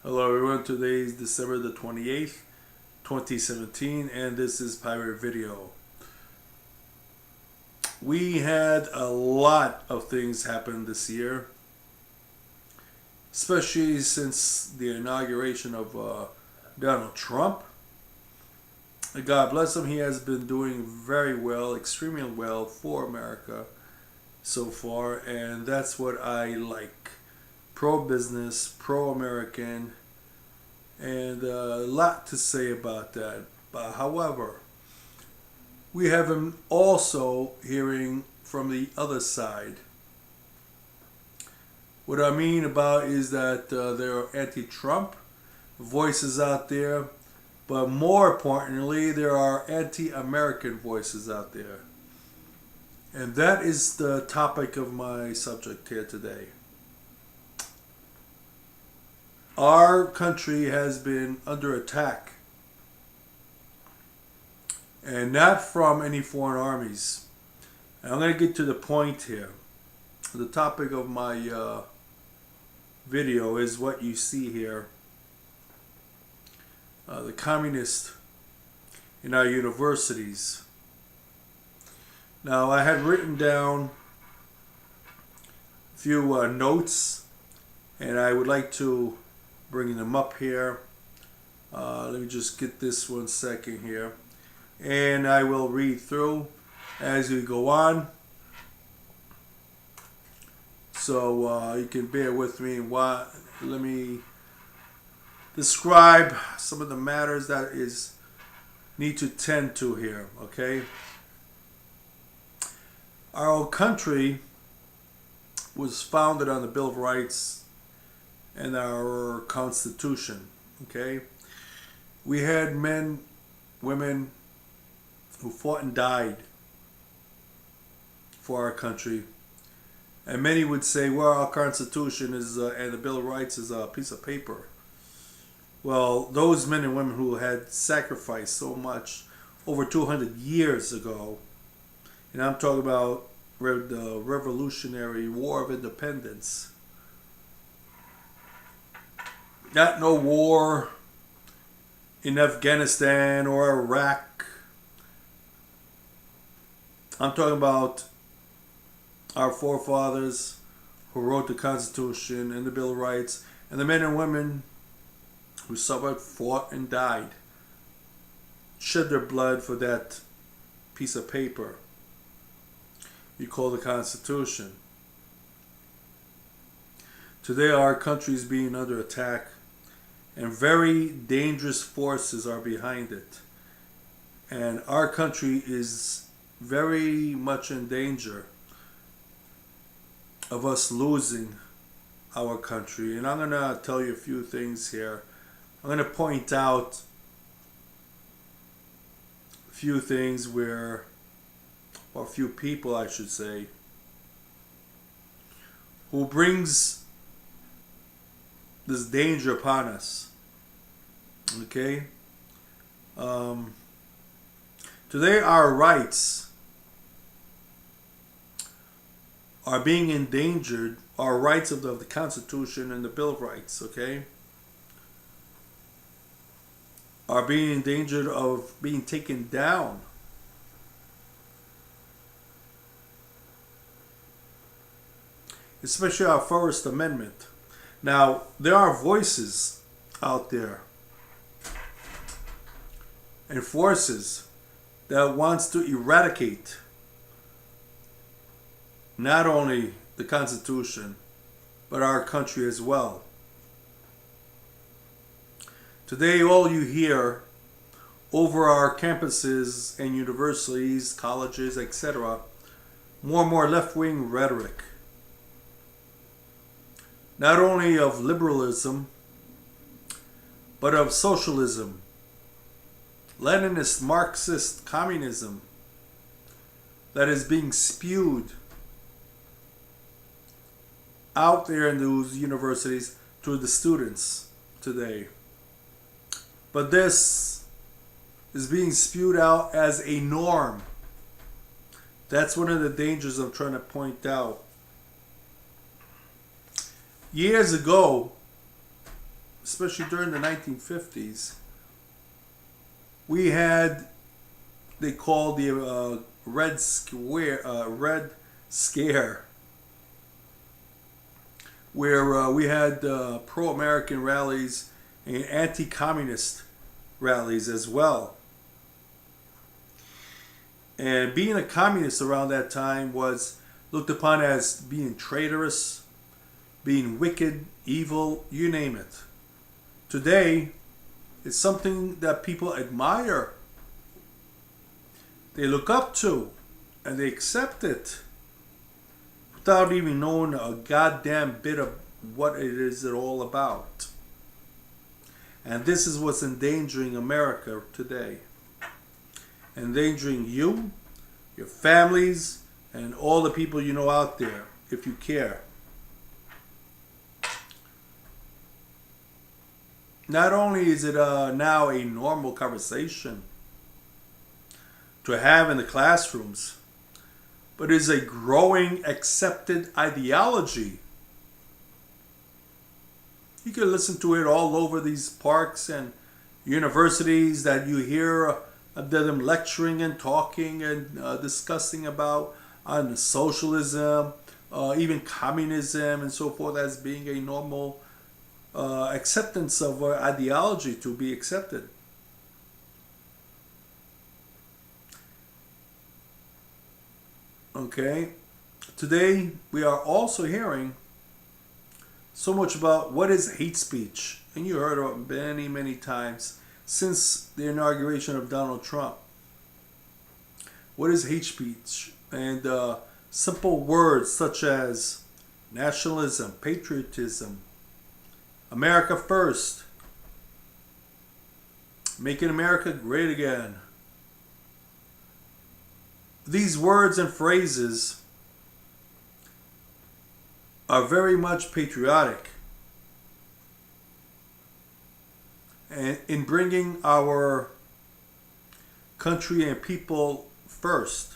Hello everyone, today is December the 28th, 2017, and this is Pirate Video. We had a lot of things happen this year, especially since the inauguration of Donald Trump. God bless him, he has been doing very well, extremely well for America so far, and that's what I like. Pro-business, pro-American, and a lot to say about that. But however, we have him also hearing from the other side. What I mean about is that there are anti-Trump voices out there, but more importantly, there are anti-American voices out there. And that is the topic of my subject here today. Our country has been under attack, and not from any foreign armies. And I'm going to get to the point here. The topic of my video is what you see here. The communists in our universities. Now, I had written down a few notes, and I would like to bring them up here. Let me just get this 1 second here, and I will read through as we go on, so you can bear with me. Let me describe some of the matters that need to tend to here. Okay, our country was founded on the Bill of Rights and our Constitution. Okay, we had men, women who fought and died for our country, and many would say, well, our Constitution is and the Bill of Rights is a piece of paper. Well, those men and women who had sacrificed so much over 200 years ago, and I'm talking about the Revolutionary War of Independence, not no war in Afghanistan or Iraq. I'm talking about our forefathers who wrote the Constitution and the Bill of Rights, and the men and women who suffered, fought, and died, shed their blood for that piece of paper you call the Constitution. Today our country is being under attack, and very dangerous forces are behind it. And our country is very much in danger of us losing our country. And I'm going to tell you a few things here. I'm going to point out a few things or a few people, I should say, who brings this danger upon us. Okay, today our rights are being endangered. Our rights of the Constitution and the Bill of Rights, okay, are being endangered of being taken down. Especially our First Amendment. Now, there are voices out there and forces that wants to eradicate not only the Constitution, but our country as well. Today, all you hear over our campuses and universities, colleges, etc., more and more left-wing rhetoric. Not only of liberalism, but of socialism, Leninist, Marxist communism that is being spewed out there in those universities to the students today. But this is being spewed out as a norm. That's one of the dangers I'm trying to point out. Years ago, especially during the 1950s, we had, they called the Red Scare, where we had pro-American rallies and anti-communist rallies as well. And being a communist around that time was looked upon as being traitorous, being wicked, evil, you name it. Today, it's something that people admire, they look up to, and they accept it without even knowing a goddamn bit of what it is all about. And this is what's endangering America today. Endangering you, your families, and all the people you know out there, if you care. Not only is it now a normal conversation to have in the classrooms, but it is a growing accepted ideology. You can listen to it all over these parks and universities that you hear them lecturing and talking and discussing about on socialism, even communism and so forth as being a normal acceptance of ideology to be accepted. Okay, today we are also hearing so much about what is hate speech, and you heard of it many, many times since the inauguration of Donald Trump. What is hate speech? And simple words such as nationalism, patriotism, America first, making America great again. These words and phrases are very much patriotic and in bringing our country and people first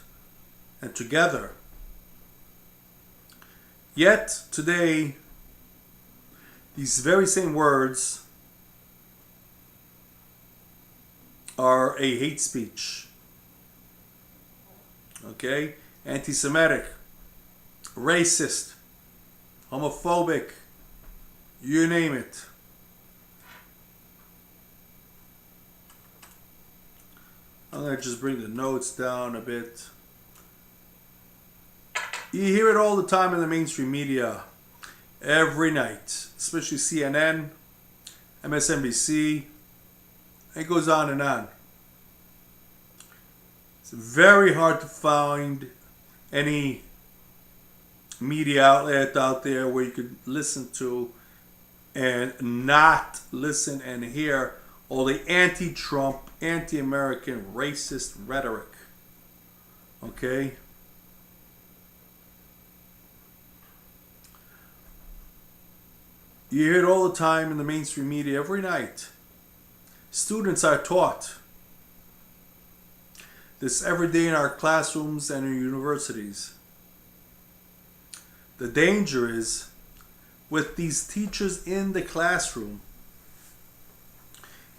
and together. Yet today, these very same words are a hate speech. Okay? Anti-Semitic, racist, homophobic, you name it. I'm going to just bring the notes down a bit. You hear it all the time in the mainstream media, every night, especially CNN, MSNBC. It goes on and on. It's very hard to find any media outlet out there where you could listen to and not listen and hear all the anti-Trump, anti-American, racist rhetoric. Okay? You hear it all the time in the mainstream media every night. Students are taught this every day in our classrooms and in universities. The danger is with these teachers in the classroom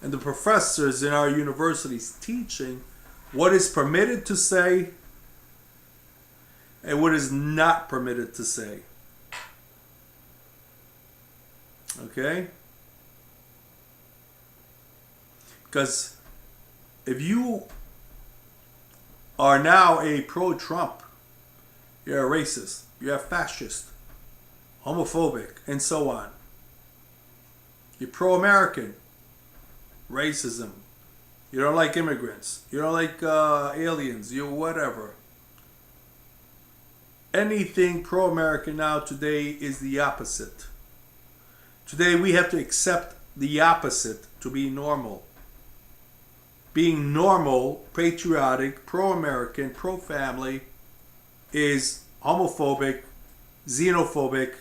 and the professors in our universities teaching what is permitted to say and what is not permitted to say. Okay? Because if you are now a pro-Trump, you're a racist, you're a fascist, homophobic, and so on. You're pro-American, racism. You don't like immigrants. You don't like aliens. You whatever. Anything pro-American now today is the opposite. Today we have to accept the opposite to be normal. Being normal, patriotic, pro-American, pro-family is homophobic, xenophobic,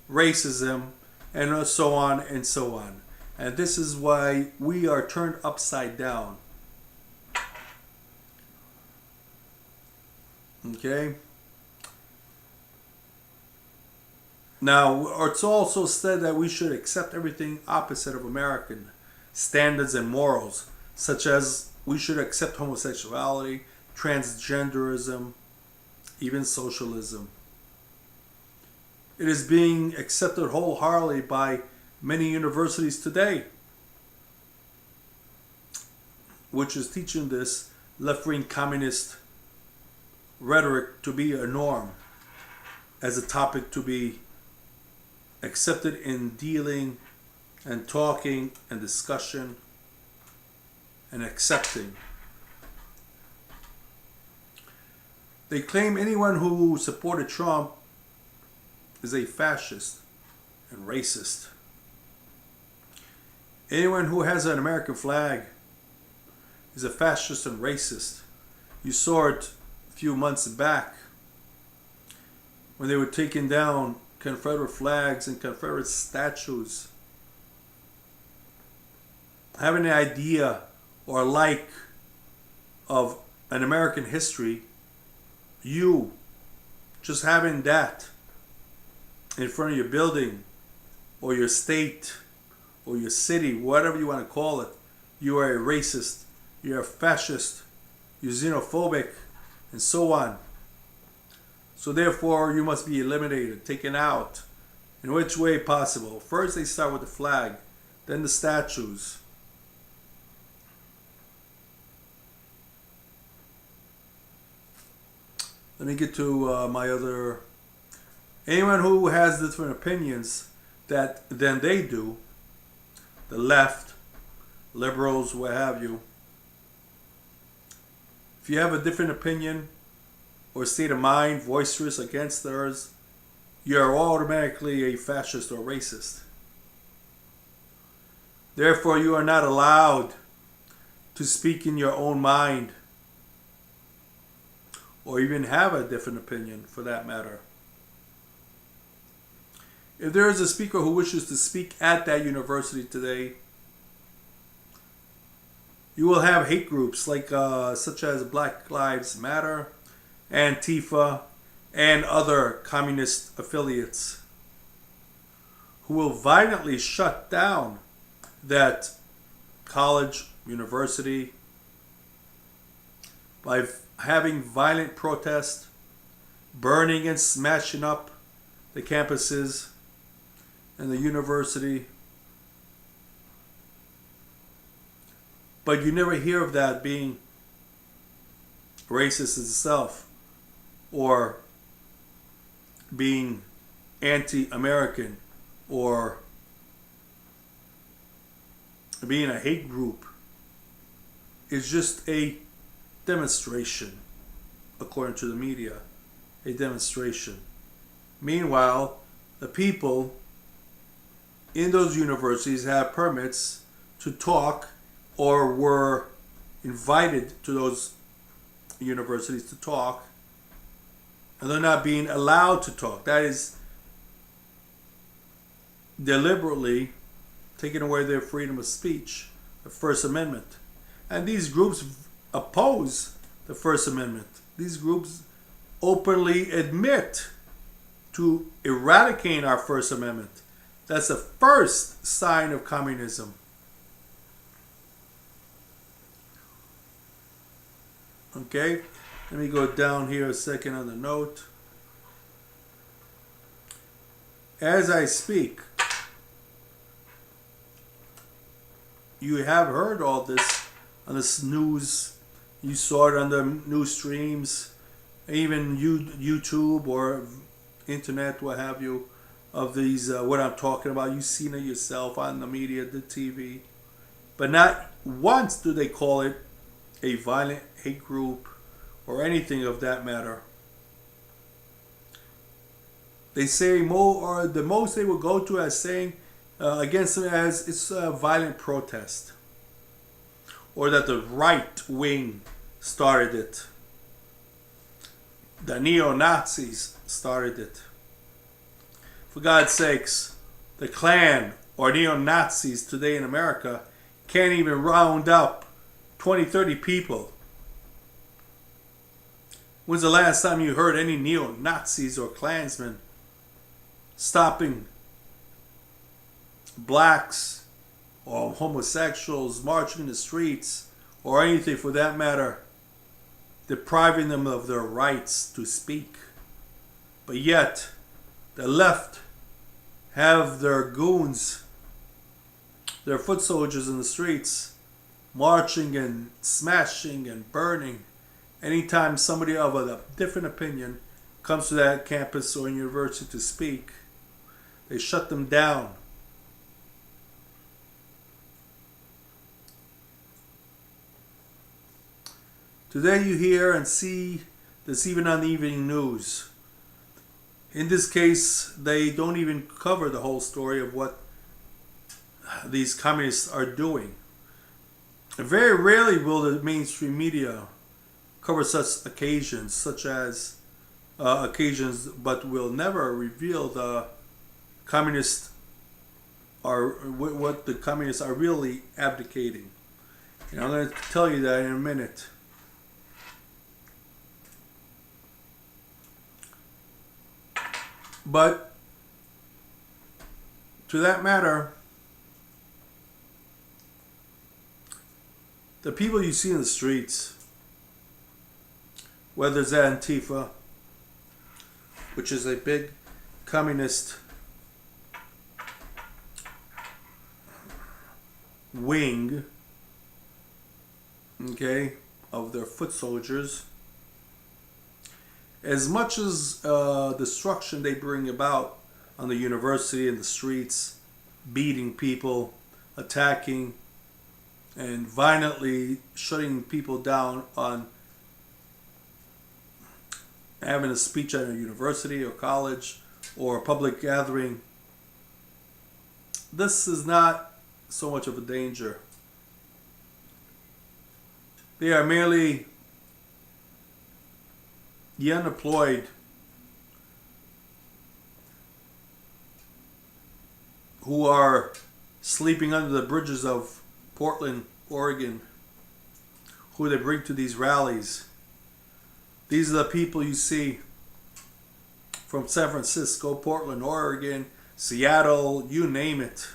racism, and so on and so on. And this is why we are turned upside down. Okay? Now, it's also said that we should accept everything opposite of American standards and morals, such as we should accept homosexuality, transgenderism, even socialism. It is being accepted wholeheartedly by many universities today, which is teaching this left-wing communist rhetoric to be a norm, as a topic to be accepted in dealing and talking and discussion and accepting. They claim anyone who supported Trump is a fascist and racist. Anyone who has an American flag is a fascist and racist. You saw it a few months back when they were taking down Confederate flags and Confederate statues. Having an idea or like of an American history, you just having that in front of your building or your state or your city, whatever you want to call it, you are a racist, you're a fascist, you're xenophobic, and so on. So therefore, you must be eliminated, taken out, in which way possible. First, they start with the flag, then the statues. Let me get to my other. Anyone who has different opinions than they do, the left, liberals, what have you. If you have a different opinion or state of mind boisterous against theirs, you are automatically a fascist or racist. Therefore, you are not allowed to speak in your own mind or even have a different opinion for that matter. If there is a speaker who wishes to speak at that university today, you will have hate groups like such as Black Lives Matter, Antifa, and other communist affiliates who will violently shut down that college, university by having violent protest, burning and smashing up the campuses and the university. But you never hear of that being racist itself or being anti-American or being a hate group. It's just a demonstration, according to the media, a demonstration. Meanwhile, the people in those universities have permits to talk or were invited to those universities to talk, and they're not being allowed to talk. That is deliberately taking away their freedom of speech, the First Amendment. And these groups oppose the First Amendment. These groups openly admit to eradicating our First Amendment. That's the first sign of communism. Okay, let me go down here a second on the note. As I speak, you have heard all this on this news. You saw it on the news streams, even YouTube or internet, what have you, of these, what I'm talking about. You've seen it yourself on the media, the TV. But not once do they call it a violent hate group or anything of that matter. They say the most they will go to as saying against them as it's a violent protest, or that the right wing started it. The neo-Nazis started it. For God's sakes, the Klan or neo-Nazis today in America can't even round up 20, 30 people. When's the last time you heard any neo-Nazis or Klansmen stopping blacks or homosexuals marching in the streets, or anything for that matter, depriving them of their rights to speak. But yet, the left have their goons, their foot soldiers in the streets, marching and smashing and burning anytime somebody of a different opinion comes to that campus or university to speak. They shut them down. Today you hear and see this even on the evening news. In this case, they don't even cover the whole story of what these communists are doing. Very rarely will the mainstream media cover such occasions, but will never reveal the communists are what the communists are really abdicating. And I'm going to tell you that in a minute. But to that matter, the people you see in the streets, whether it's Antifa, which is a big communist wing, okay, of their foot soldiers, as much as destruction they bring about on the university and the streets, beating people, attacking, and violently shutting people down on having a speech at a university or college or a public gathering, this is not so much of a danger. They are merely the unemployed who are sleeping under the bridges of Portland, Oregon, who they bring to these rallies. These are the people you see from San Francisco, Portland, Oregon, Seattle, you name it.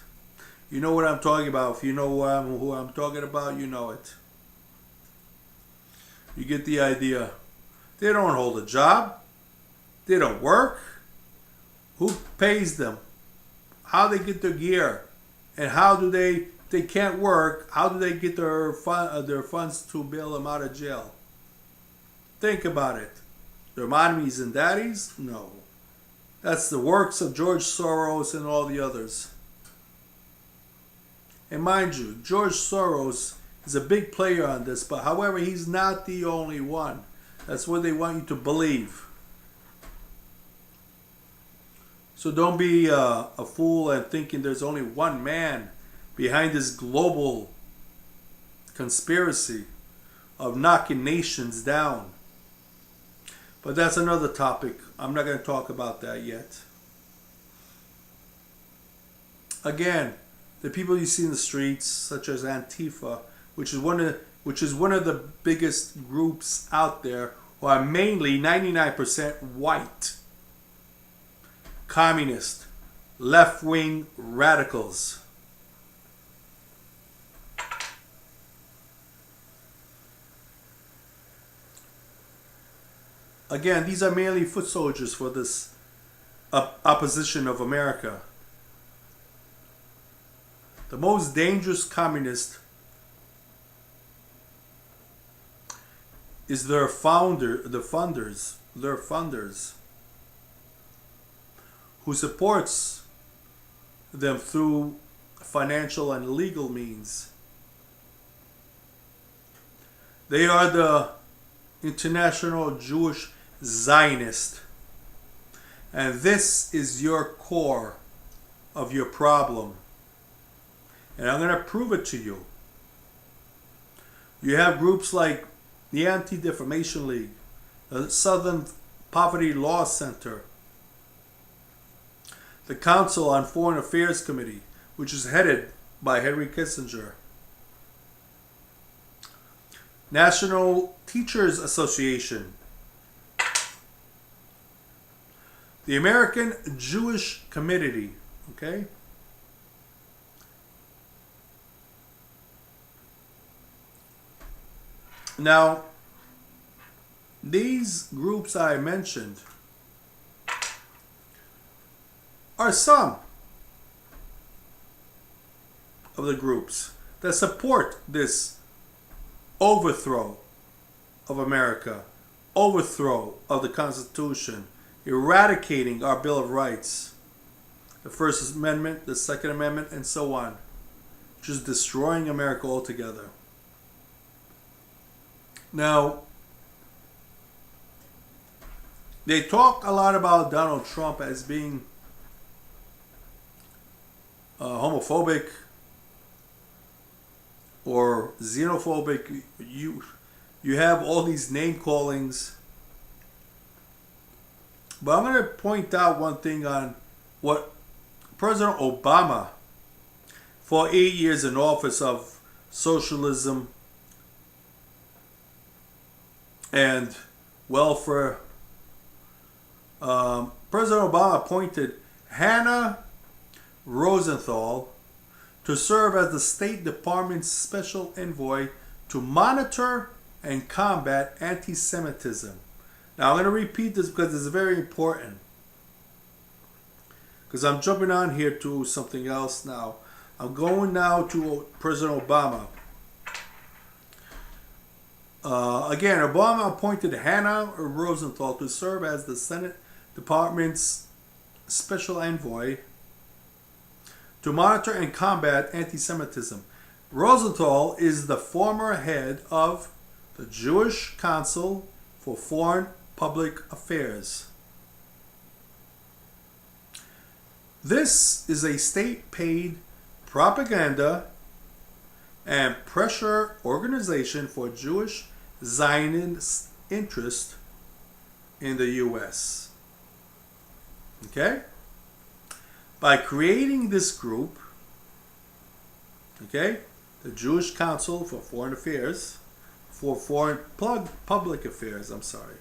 You know what I'm talking about. If you know who I'm talking about, you know it. You get the idea. They don't hold a job. They don't work. Who pays them? How they get their gear? And how do they can't work, how do they get their funds to bail them out of jail? Think about it. Their mommies and daddies? No. That's the works of George Soros and all the others. And mind you, George Soros is a big player on this, but however, he's not the only one. That's what they want you to believe. So don't be a fool and thinking there's only one man behind this global conspiracy of knocking nations down. But that's another topic. I'm not going to talk about that yet. Again, the people you see in the streets, such as Antifa, which is one of the biggest groups out there, who are mainly 99% white, communist, left-wing radicals. Again, these are merely foot soldiers for this opposition of America. The most dangerous communist is their funders, who supports them through financial and legal means. They are the International Jewish Zionist. And this is your core of your problem. And I'm going to prove it to you. You have groups like the Anti-Defamation League, the Southern Poverty Law Center, the Council on Foreign Affairs Committee, which is headed by Henry Kissinger, National Teachers Association, The American Jewish Committee, okay? Now, these groups I mentioned are some of the groups that support this overthrow of America, overthrow of the Constitution, eradicating our Bill of Rights, the First Amendment, the Second Amendment, and so on, just destroying America altogether. Now, they talk a lot about Donald Trump as being homophobic or xenophobic. You have all these name callings. But I'm going to point out one thing on what President Obama, for 8 years in office of socialism and welfare, President Obama appointed Hannah Rosenthal to serve as the State Department's special envoy to monitor and combat anti-Semitism. Now I'm going to repeat this because it's very important, because I'm jumping on here to something else now. I'm going now to President Obama. Again, Obama appointed Hannah Rosenthal to serve as the Senate Department's special envoy to monitor and combat anti-Semitism. Rosenthal is the former head of the Jewish Council for Foreign Public Affairs. This is a state-paid propaganda and pressure organization for Jewish Zionist interest in the U.S. Okay? By creating this group, okay, the Jewish Council for Foreign Affairs, for Foreign Public Affairs, I'm sorry.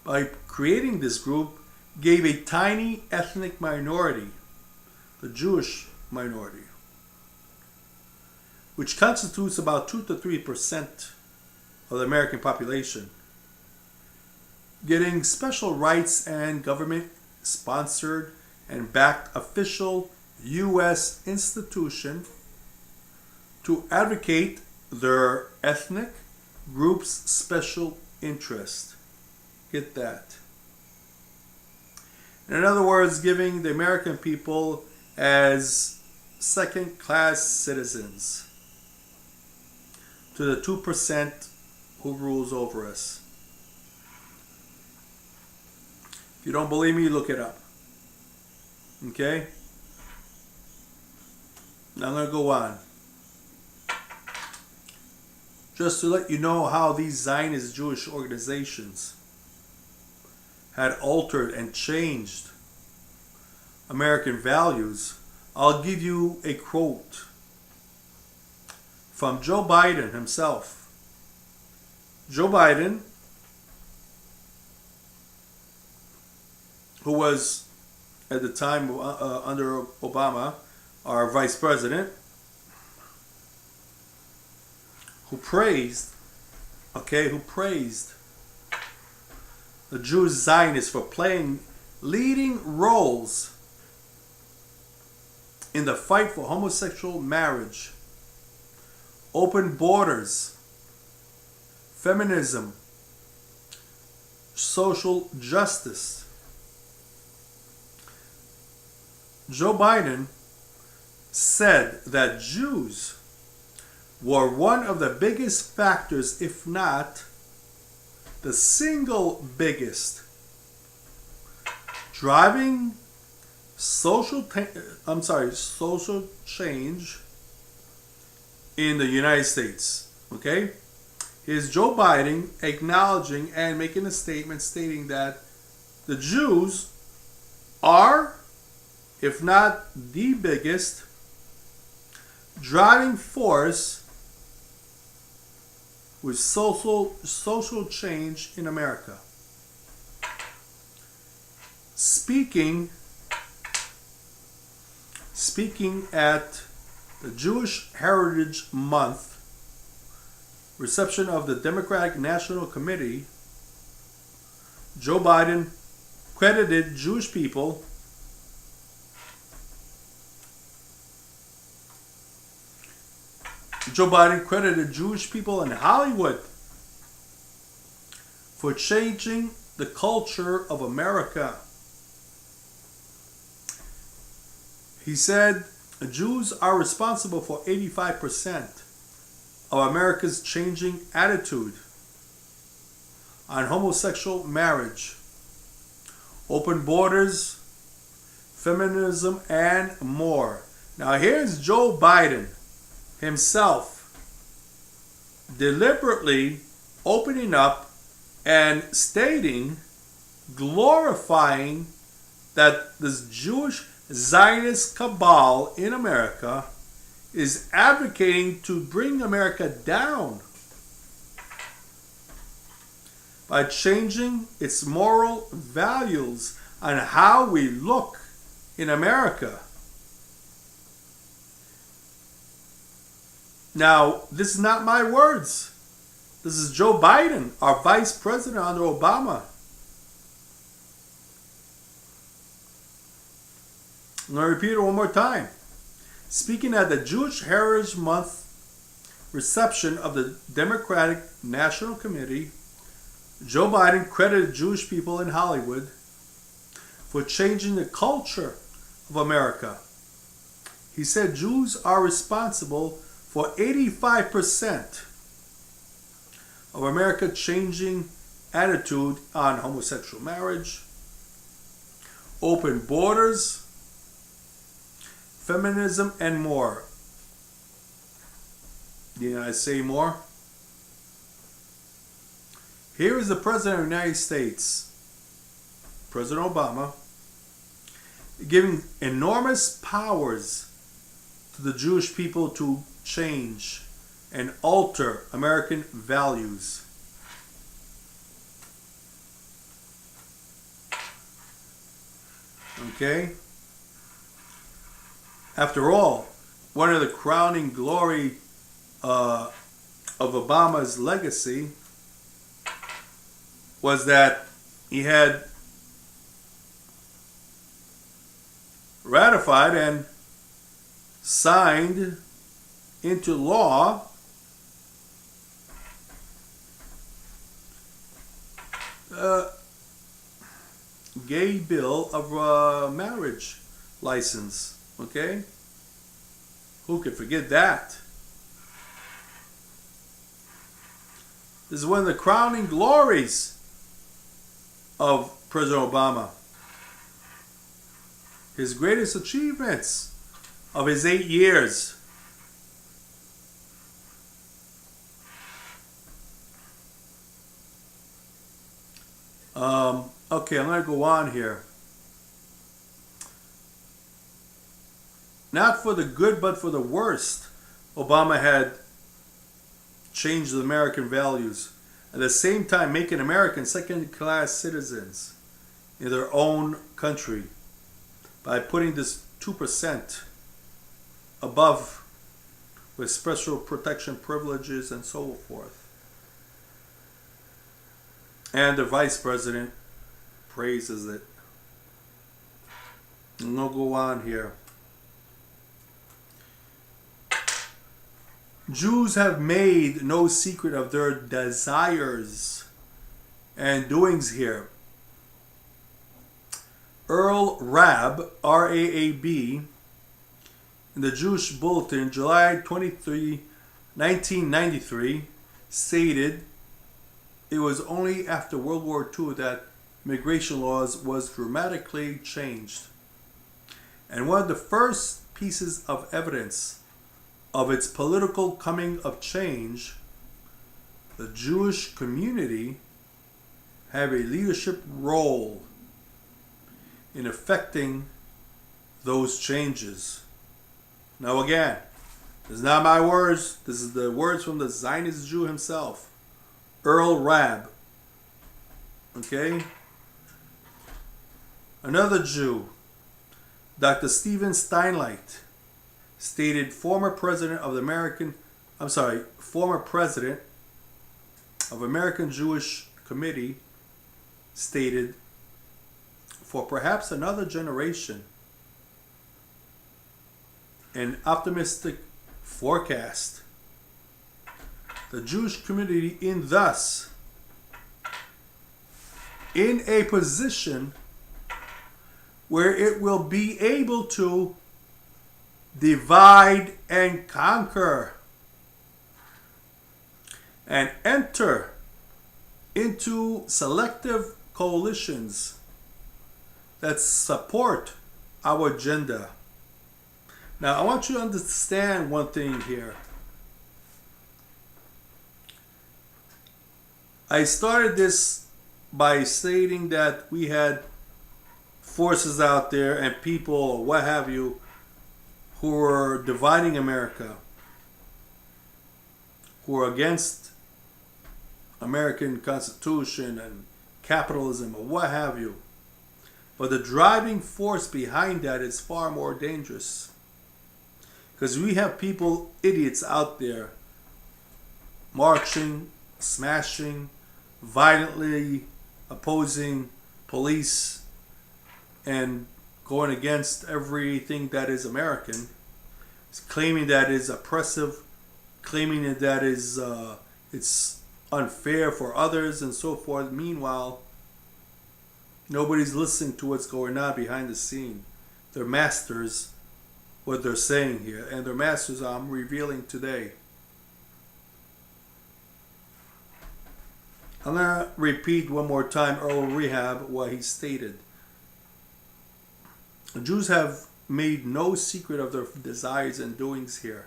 By creating this group, gave a tiny ethnic minority, the Jewish minority, which constitutes about 2 to 3% of the American population, getting special rights and government-sponsored and backed official U.S. institution to advocate their ethnic group's special interest. Get that? In other words, giving the American people as second-class citizens to the 2% who rules over us. If you don't believe me, look it up. Okay? Now I'm going to go on. Just to let you know how these Zionist Jewish organizations had altered and changed American values, I'll give you a quote from Joe Biden himself. Joe Biden, who was at the time under Obama our vice president, who praised the Jewish Zionists for playing leading roles in the fight for homosexual marriage, open borders, feminism, social justice. Joe Biden said that Jews were one of the biggest factors, if not the single biggest, driving social change in the United States. Okay? Here's Joe Biden acknowledging and making a statement stating that the Jews are, if not the biggest, driving force with social change in America. speaking at the Jewish Heritage Month reception of the Democratic National Committee, Joe Biden credited Jewish people in Hollywood for changing the culture of America. He said Jews are responsible for 85% of America's changing attitude on homosexual marriage, open borders, feminism, and more. Now here's Joe Biden himself deliberately opening up and stating, glorifying that this Jewish Zionist cabal in America is advocating to bring America down by changing its moral values on how we look in America. Now, this is not my words. This is Joe Biden, our vice president under Obama. I'm going to repeat it one more time. Speaking at the Jewish Heritage Month reception of the Democratic National Committee, Joe Biden credited Jewish people in Hollywood for changing the culture of America. He said Jews are responsible for 85% of America's changing attitude on homosexual marriage, open borders, feminism, and more. Did I say more? Here is the President of the United States, President Obama, giving enormous powers to the Jewish people to change and alter American values. Okay? After all, one of the crowning glory of Obama's legacy was that he had ratified and signed into law gay bill of marriage license. Okay? Who could forget that? This is one of the crowning glories of President Obama. His greatest achievements of his 8 years. Okay, I'm going to go on here. Not for the good, but for the worst, Obama had changed the American values. At the same time, making Americans second-class citizens in their own country by putting this 2% above with special protection privileges and so forth. And the vice president praises it. And we'll go on here. Jews have made no secret of their desires and doings here. Earl Raab, R-A-A-B, in the Jewish Bulletin, July 23, 1993, stated it was only after World War II that immigration laws was dramatically changed. And one of the first pieces of evidence of its political coming of change, the Jewish community have a leadership role in effecting those changes. Now again, this is not my words, this is the words from the Zionist Jew himself, Earl Raab. Okay? Another Jew, Dr. Stephen Steinlight, stated former president of American Jewish Committee, stated, for perhaps another generation, an optimistic forecast. The Jewish community in a position where it will be able to divide and conquer and enter into selective coalitions that support our agenda. Now, I want you to understand one thing here. I started this by stating that we had forces out there and people, or what have you, who are dividing America, who are against American Constitution and capitalism or what have you. But the driving force behind that is far more dangerous. Because we have people, idiots out there, marching, smashing, violently opposing police, and going against everything that is American, claiming that is oppressive, claiming that is it's unfair for others and so forth. Meanwhile, nobody's listening to what's going on behind the scene. Their masters, what they're saying here, and their masters I'm revealing today. I'm going to repeat one more time Earl Rehab, what he stated. The Jews have made no secret of their desires and doings here.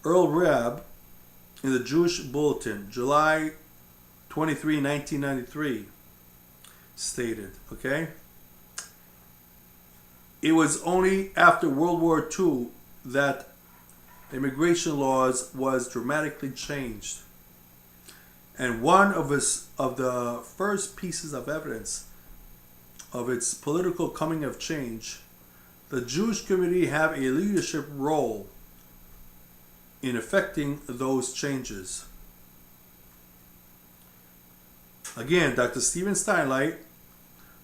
Earl Rehab, in the Jewish Bulletin, July 23, 1993, stated, okay? It was only after World War II that immigration laws was dramatically changed. And one of the first pieces of evidence of its political coming of change, the Jewish community have a leadership role in effecting those changes. Again, Dr. Stephen Steinlight,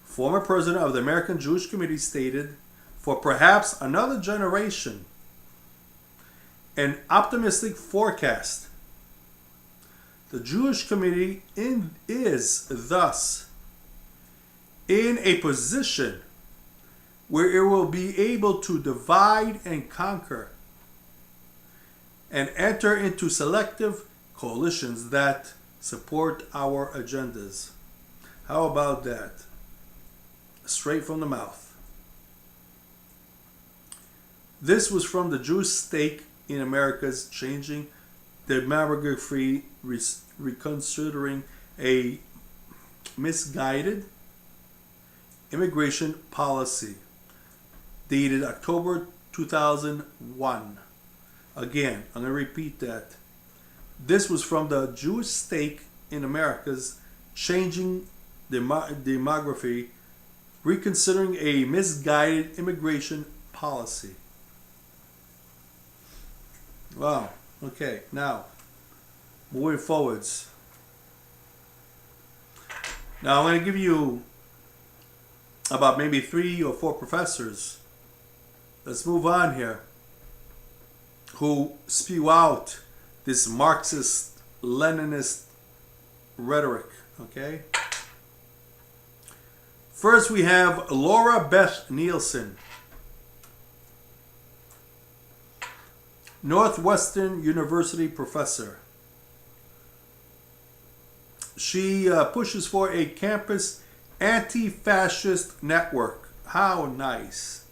former president of the American Jewish Committee, stated, for perhaps another generation, an optimistic forecast. The Jewish community is thus in a position where it will be able to divide and conquer and enter into selective coalitions that support our agendas. How about that? Straight from the mouth. This was from the Jewish stake in America's changing demography, reconsidering a misguided immigration policy, dated October 2001. Again, I'm going to repeat that. This was from the Jewish stake in America's changing demography, reconsidering a misguided immigration policy. Wow. Okay, now, moving forwards. Now, I'm going to give you about maybe 3 or 4 professors. Let's move on here. Who spew out this Marxist, Leninist rhetoric, okay? First, we have Laura Beth Nielsen, Northwestern University professor. She pushes for a campus anti-fascist network. How nice.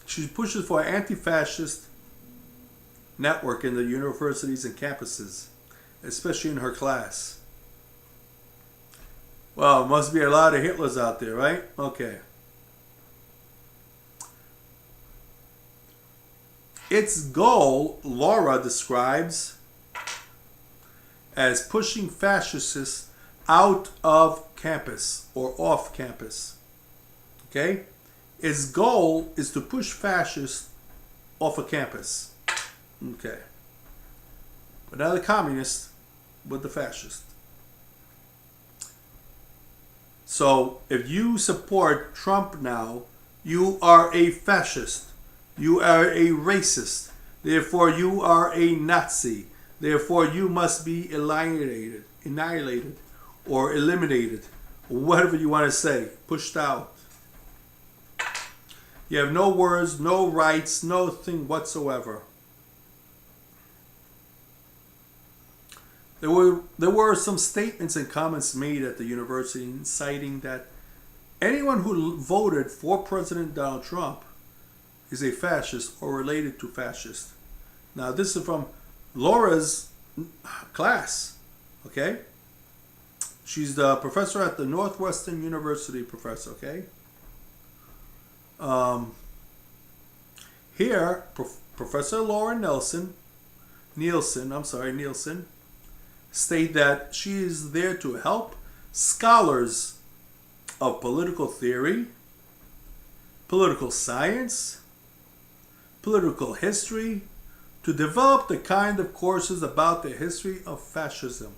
She pushes for an anti-fascist network in the universities and campuses, especially in her class. Well, must be a lot of Hitlers out there, right? Okay. Its goal, Laura describes as pushing fascists out of campus or off campus. Okay? Its goal is to push fascists off a campus. Okay. But now the communists with the fascists. So if you support Trump now, you are a fascist. You are a racist. Therefore, you are a Nazi. Therefore, you must be annihilated, or eliminated, or whatever you want to say, pushed out. You have no words, no rights, nothing whatsoever. There were some statements and comments made at the university citing that anyone who voted for President Donald Trump is a fascist or related to fascist. Now this is from Laura's class, okay? She's the professor at the Northwestern University professor, okay? Here, Professor Laura Nielsen, state that she is there to help scholars of political theory, political science, political history, to develop the kind of courses about the history of fascism,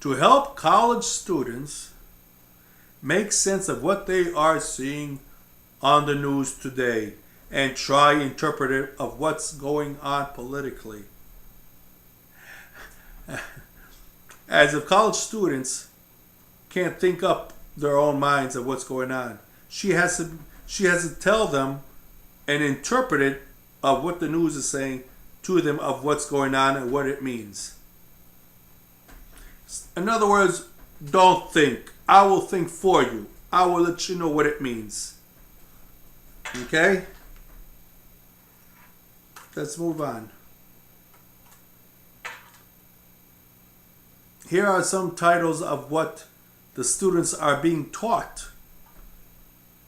to help college students make sense of what they are seeing on the news today and try interpret it of what's going on politically. As if college students can't think up their own minds of what's going on. She has to tell them and interpret it of what the news is saying to them of what's going on and what it means. In other words, don't think. I will think for you. I will let you know what it means. Okay? Let's move on. Here are some titles of what the students are being taught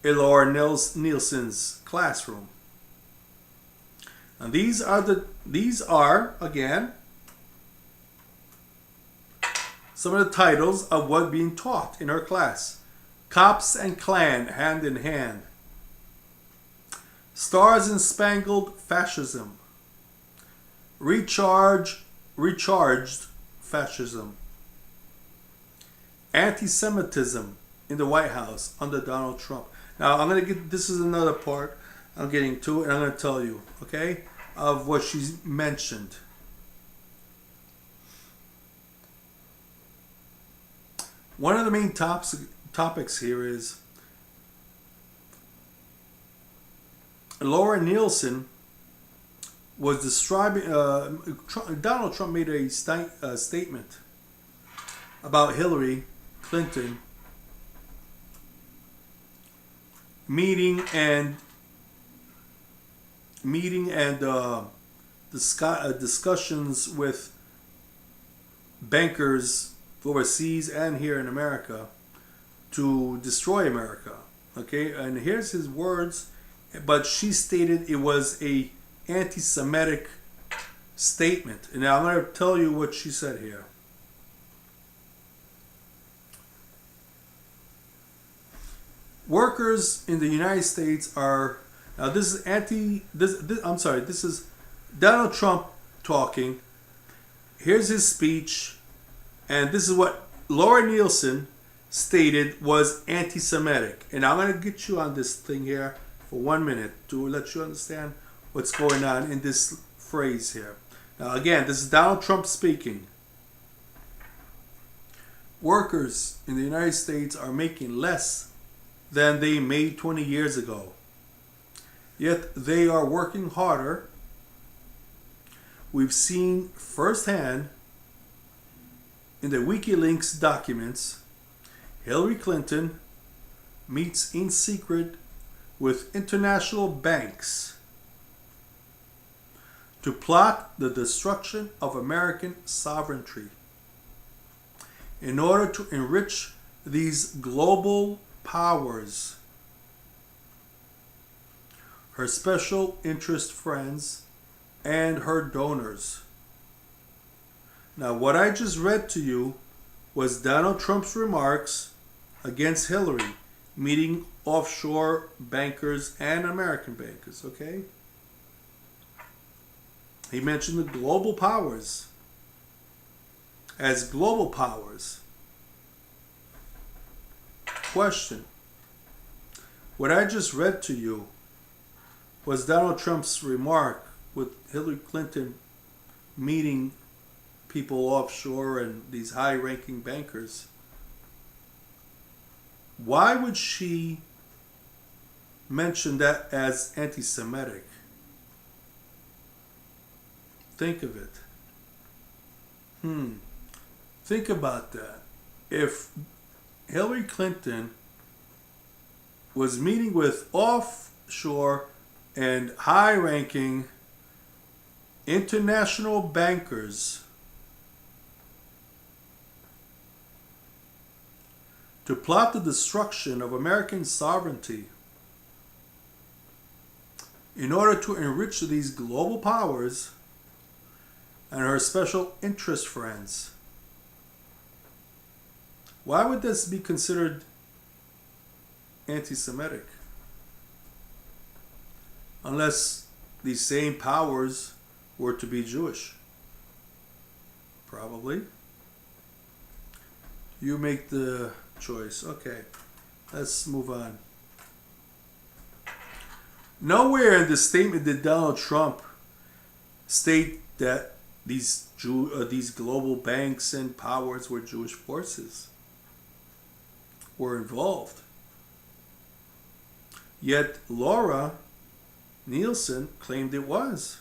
in Laura Nielsen's classroom. And these are again some of the titles of what being taught in her class. Cops and Klan hand in hand. Stars and Spangled Fascism. Recharged Fascism. Anti-Semitism in the White House under Donald Trump. Now this is another part I'm getting to, and I'm going to tell you, okay, of what she's mentioned. One of the main topics here is Laura Nielsen was describing, Donald Trump made a statement about Hillary Clinton meeting and discussions with bankers overseas and here in America to destroy America. Okay, and here's his words, but she stated it was a anti-Semitic statement. And now I'm going to tell you what she said here. Workers in the United States are now. This is Donald Trump talking. Here's his speech, and this is what Laura Nielsen stated was anti-Semitic. And I'm going to get you on this thing here for 1 minute to let you understand what's going on in this phrase here. Now, again, this is Donald Trump speaking. Workers in the United States are making less than they made 20 years ago. Yet they are working harder. We've seen firsthand in the WikiLeaks documents, Hillary Clinton meets in secret with international banks to plot the destruction of American sovereignty in order to enrich these global powers, her special interest friends, and her donors. Now, what I just read to you was Donald Trump's remarks against Hillary, meeting offshore bankers and American bankers, okay? He mentioned the global powers as global powers. Question. What I just read to you was Donald Trump's remark with Hillary Clinton meeting people offshore and these high-ranking bankers. Why would she mention that as anti-Semitic? Think of it. Think about that. If Hillary Clinton was meeting with offshore and high-ranking international bankers to plot the destruction of American sovereignty in order to enrich these global powers and her special interest friends, why would this be considered anti-Semitic? Unless these same powers were to be Jewish. Probably. You make the choice. Okay, let's move on. Nowhere in the statement did Donald Trump state that these global banks and powers were Jewish forces, were involved. Yet Laura Nielsen claimed it was.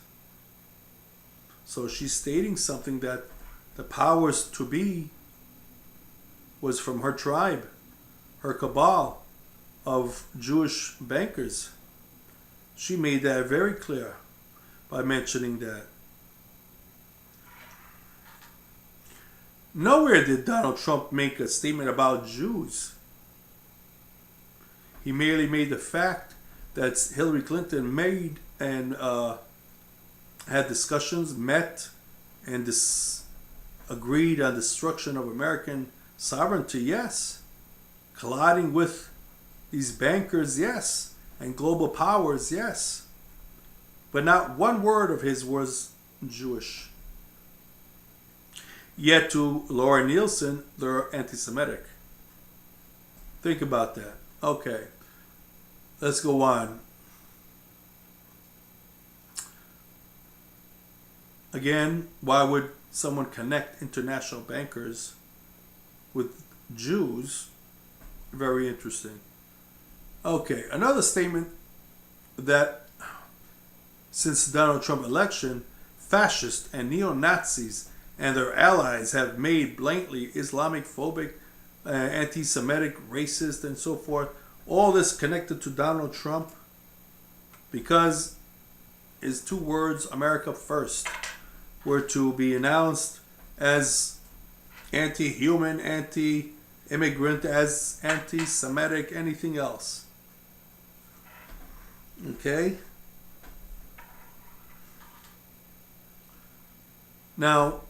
So she's stating something that the powers to be was from her tribe, her cabal of Jewish bankers. She made that very clear by mentioning that. Nowhere did Donald Trump make a statement about Jews. He merely made the fact that Hillary Clinton made and had discussions, met, and agreed on destruction of American sovereignty, yes. Colliding with these bankers, yes. And global powers, yes. But not one word of his was Jewish. Yet to Laura Nielsen, they're anti-Semitic. Think about that. Okay, let's go on. Again, why would someone connect international bankers with Jews? Very interesting. Okay, another statement that since the Donald Trump election, fascists and neo-Nazis and their allies have made blatantly Islamic-phobic, anti-Semitic, racist, and so forth. All this connected to Donald Trump because his two words, America First, were to be announced as anti-human, anti-immigrant, as anti-Semitic, anything else. Okay? Now,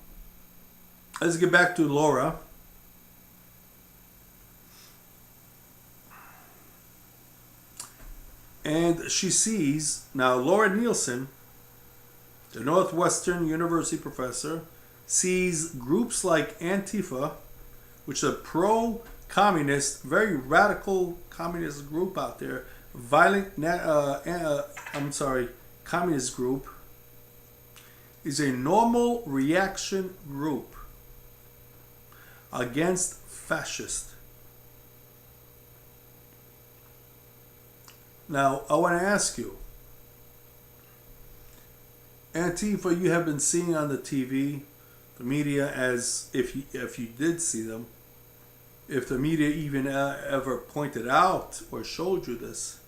let's get back to Laura. And she sees, now Laura Nielsen, the Northwestern University professor, sees groups like Antifa, which is a pro-communist, very radical communist group out there, communist group, is a normal reaction group against fascists. Now, I want to ask you, Antifa, you have been seeing on the TV, the media, as if you did see them, if the media even ever pointed out or showed you this,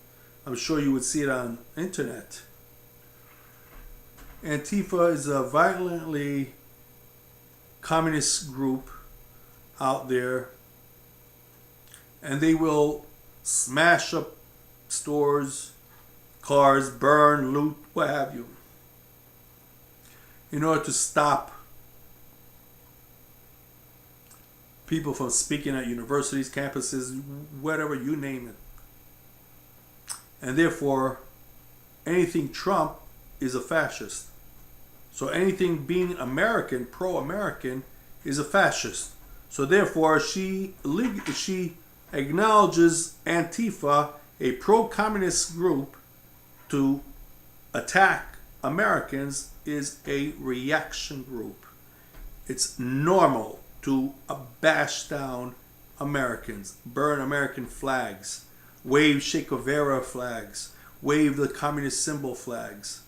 I'm sure you would see it on internet. Antifa is a violently communist group out there, and they will smash up stores, cars, burn, loot, what have you, in order to stop people from speaking at universities, campuses, whatever, you name it. And therefore, anything Trump is a fascist. So anything being American, pro-American, is a fascist. So therefore, she acknowledges Antifa, a pro-communist group, to attack Americans is a reaction group. It's normal to bash down Americans, burn American flags, wave Che Guevara flags, wave the communist symbol flags,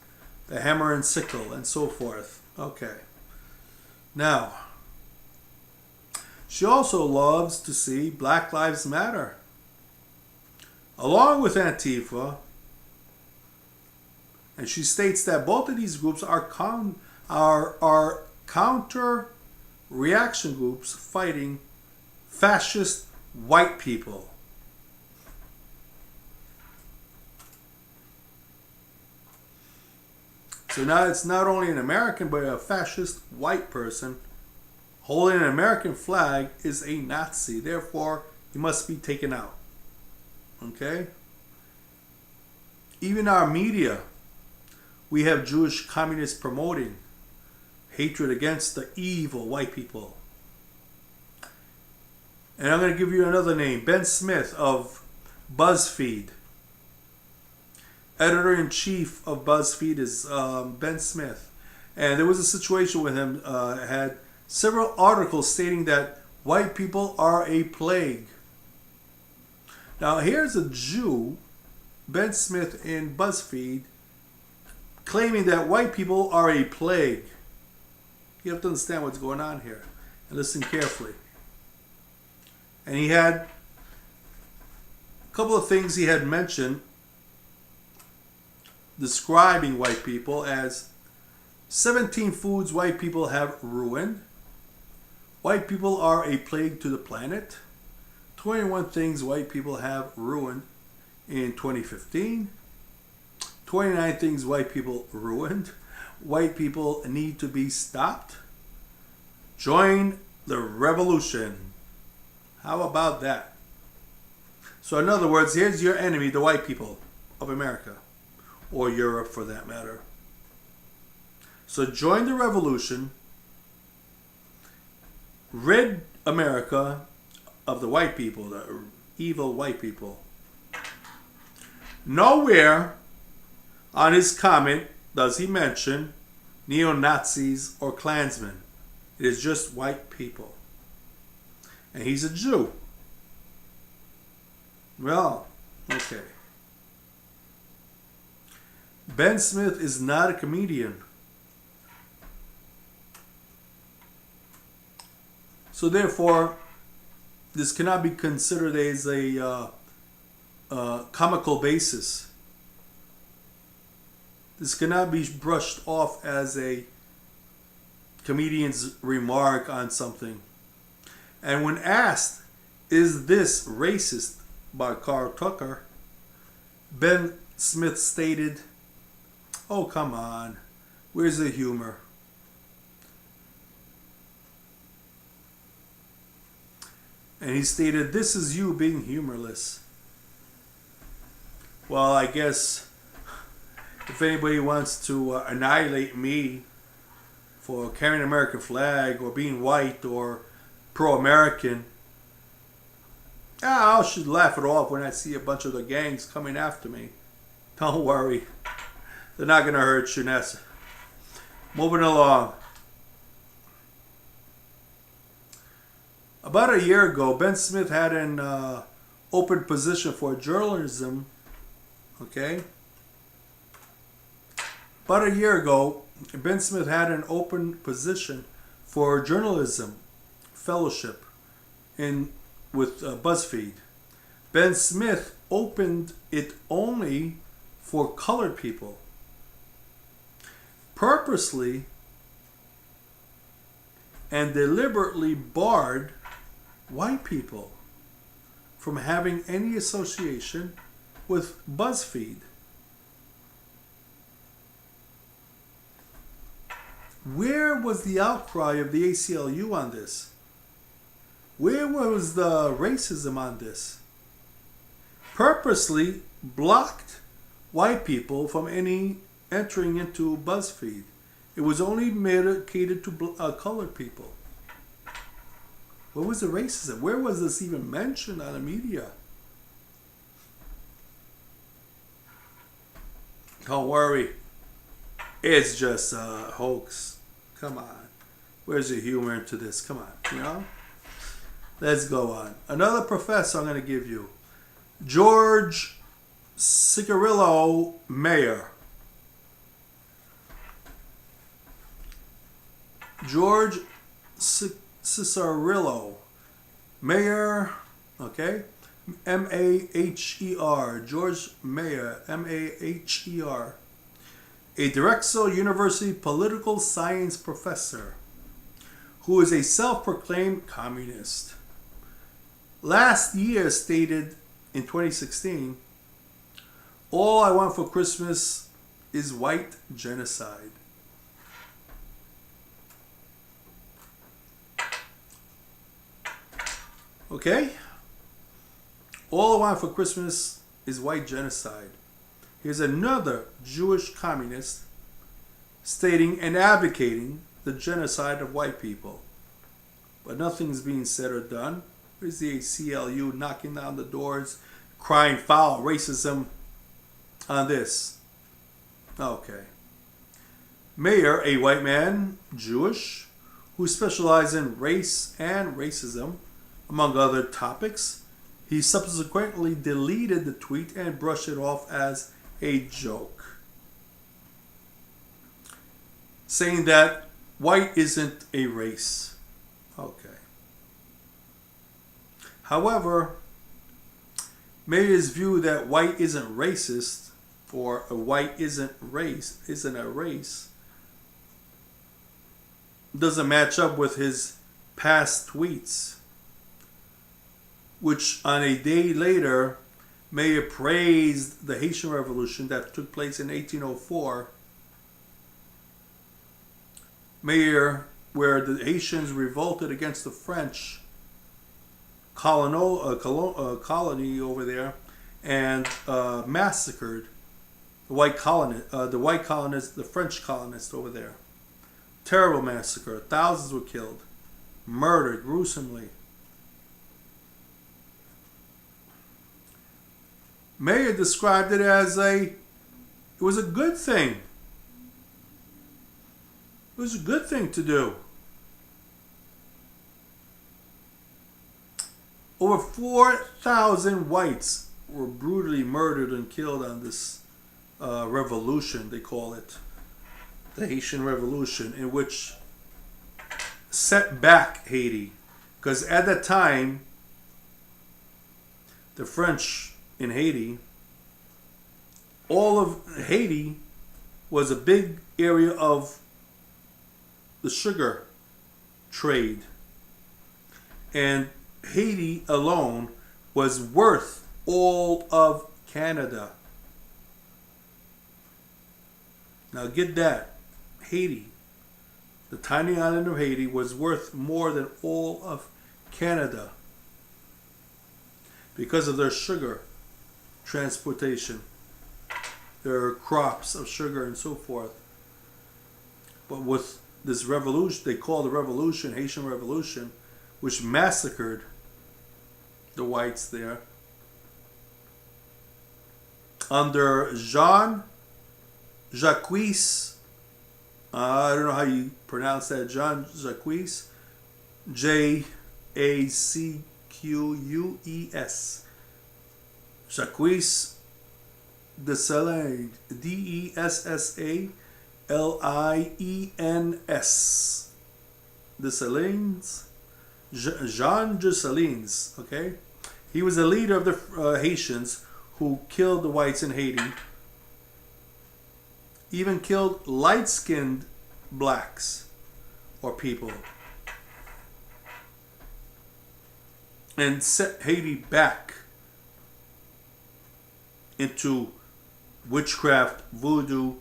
the hammer and sickle, and so forth. Okay. Now, she also loves to see Black Lives Matter. Along with Antifa, and she states that both of these groups are counter reaction groups fighting fascist white people. So now it's not only an American, but a fascist white person holding an American flag is a Nazi. Therefore, he must be taken out. Okay? Even our media, we have Jewish communists promoting hatred against the evil white people. And I'm going to give you another name. Ben Smith of BuzzFeed. Editor-in-chief of BuzzFeed is Ben Smith. And there was a situation with him. Had several articles stating that white people are a plague. Now here's a Jew, Ben Smith in BuzzFeed, claiming that white people are a plague. You have to understand what's going on here and listen carefully. And he had a couple of things he had mentioned describing white people as 17 foods white people have ruined. White people are a plague to the planet. 21 things white people have ruined in 2015. 29 things white people ruined. White people need to be stopped. Join the revolution. How about that? So in other words, here's your enemy, the white people of America, or Europe for that matter. So join the revolution. Rid America of the white people, the evil white people. Nowhere on his comment does he mention neo-Nazis or Klansmen. It is just white people. And he's a Jew. Well, okay. Ben Smith is not a comedian. So therefore, this cannot be considered as a comical basis. This cannot be brushed off as a comedian's remark on something. And when asked, is this racist by Carl Tucker, Ben Smith stated, oh, come on, where's the humor? And he stated, this is you being humorless. Well, I guess if anybody wants to annihilate me for carrying an American flag or being white or pro-American, I should laugh it off when I see a bunch of the gangs coming after me. Don't worry. They're not going to hurt you, Nessa. Moving along. About a year ago, Ben Smith had an open position for journalism. Okay? About a year ago, Ben Smith had an open position for journalism fellowship with BuzzFeed. Ben Smith opened it only for colored people. Purposely and deliberately barred white people from having any association with BuzzFeed. Where was the outcry of the ACLU on this? Where was the racism on this? Purposely blocked white people from any entering into BuzzFeed. It was only catered to colored people. Where was the racism? Where was this even mentioned on the media? Don't worry. It's just a hoax. Come on. Where's the humor into this? Come on. You know? Let's go on. Another professor I'm going to give you. George Cigarillo Mayer. George Cigarillo Mayer, okay? M-A-H-E-R. George Mayer, M-A-H-E-R. A Drexel University political science professor who is a self-proclaimed communist. Last year stated in 2016, all I want for Christmas is white genocide. Okay? All I want for Christmas is white genocide. Here's another Jewish communist stating and advocating the genocide of white people. But nothing's being said or done. Here's the ACLU knocking down the doors, crying foul racism on this. Okay. Mayer, a white man, Jewish, who specialized in race and racism, among other topics. He subsequently deleted the tweet and brushed it off as a joke, saying that white isn't a race. Okay. However, Mayer's view that white isn't racist or a white isn't a race doesn't match up with his past tweets, which on a day later, Mayer praised the Haitian Revolution that took place in 1804. Mayer, where the Haitians revolted against the French colony over there and massacred the French colonists over there. Terrible massacre. Thousands were killed, murdered gruesomely. Mayer described it as it was a good thing. It was a good thing to do. Over 4,000 whites were brutally murdered and killed on this revolution, they call it. The Haitian Revolution, in which set back Haiti. Because at that time, the French in Haiti, all of Haiti was a big area of the sugar trade. And Haiti alone was worth all of Canada. Now get that. Haiti, the tiny island of Haiti, was worth more than all of Canada because of their sugar transportation, their crops of sugar and so forth. But with this revolution, they call the revolution Haitian Revolution, which massacred the whites there under Jacques, I don't know how you pronounce that, Jean Jacques, Jacques, Jacques Dessalines, Dessalines, Dessalines, Jean Dessalines, okay? He was the leader of the Haitians who killed the whites in Haiti, even killed light-skinned blacks or people, and set Haiti back into witchcraft, voodoo,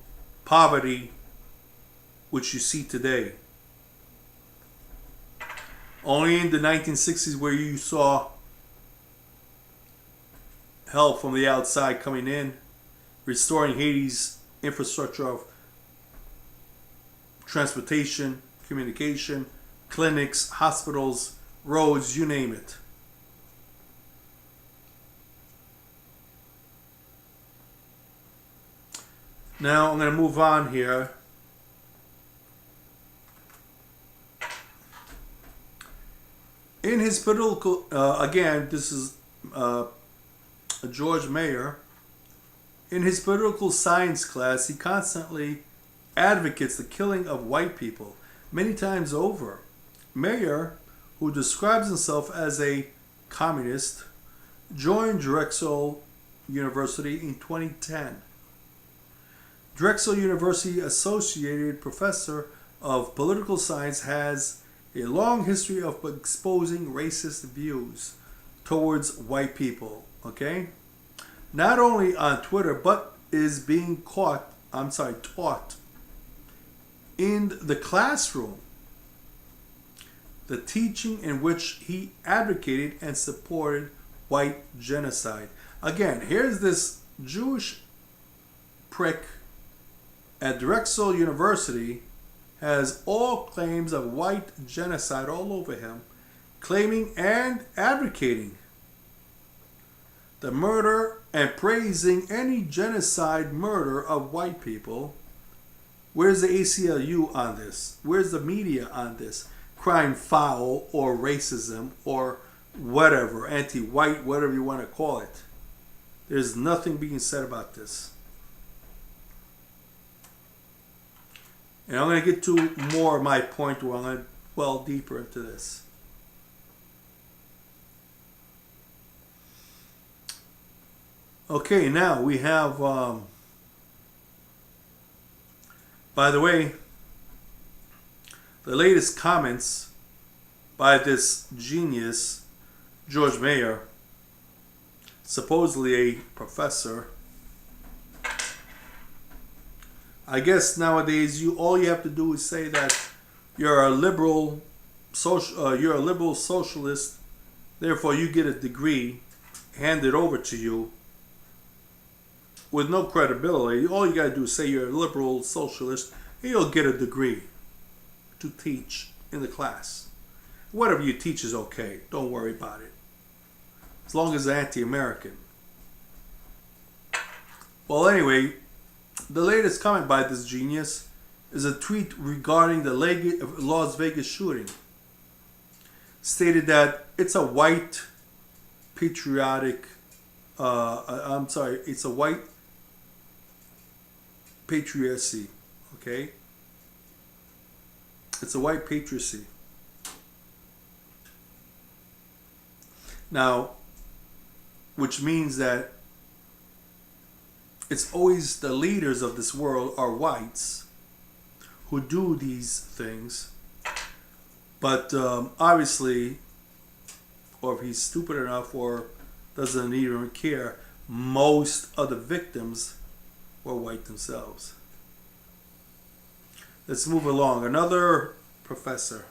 poverty, which you see today. Only in the 1960s where you saw help from the outside coming in, restoring Haiti's infrastructure of transportation, communication, clinics, hospitals, roads, you name it. Now I'm going to move on here. In his political, again, this is George Mayer. In his political science class, he constantly advocates the killing of white people, many times over. Mayer, who describes himself as a communist, joined Drexel University in 2010. Drexel University Associated Professor of Political Science has a long history of exposing racist views towards white people, okay? Not only on Twitter, but is being taught in the classroom. The teaching in which he advocated and supported white genocide. Again, here's this Jewish prick at Drexel University has all claims of white genocide all over him, claiming and advocating the murder and praising any genocide murder of white people. Where's the ACLU on this? Where's the media on this? Crime foul or racism or whatever, anti-white, whatever you want to call it. There's nothing being said about this. And I'm going to get to more of my point where I'm going to delve deeper into this. Okay, now we have, by the way, the latest comments by this genius, George Mayer, supposedly a professor. I guess nowadays all you have to do is say that you're a liberal socialist, therefore you get a degree handed over to you with no credibility. All you got to do is say you're a liberal socialist and you'll get a degree to teach in the class. Whatever you teach is okay. Don't worry about it. As long as it's anti-American. Well, anyway, the latest comment by this genius is a tweet regarding the Las Vegas shooting. Stated that it's a white patriotic, it's a white patriocy, okay? It's a white patriocy. Now, which means that it's always the leaders of this world are whites who do these things. But obviously, or if he's stupid enough or doesn't even care, most of the victims were white themselves. Let's move along. Another professor,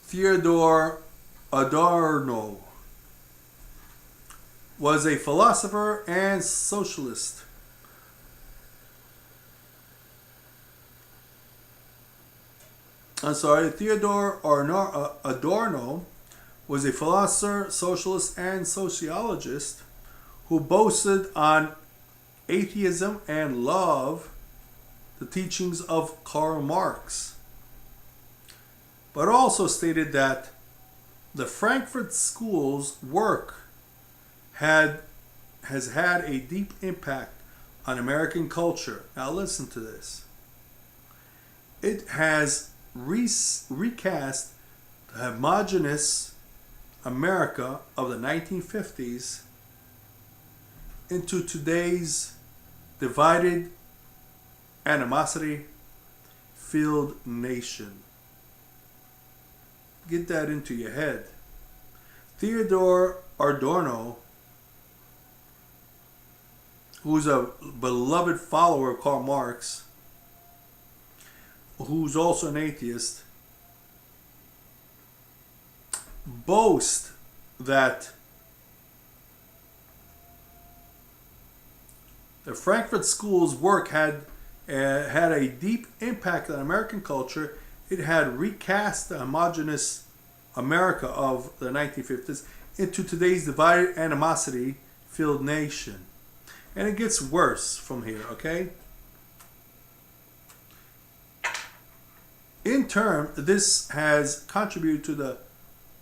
Theodore Adorno, was a philosopher and socialist. Theodore Adorno was a philosopher, socialist, and sociologist who boasted on atheism and loved the teachings of Karl Marx, but also stated that the Frankfurt School's work has had a deep impact on American culture. Now listen to this. It has recast the homogeneous America of the 1950s into today's divided, animosity-filled nation. Get that into your head. Theodore Adorno, who's a beloved follower of Karl Marx, who's also an atheist, boast that the Frankfurt School's work had a deep impact on American culture. It had recast the homogeneous America of the 1950s into today's divided, animosity-filled nation. And it gets worse from here, okay? In turn, this has contributed to the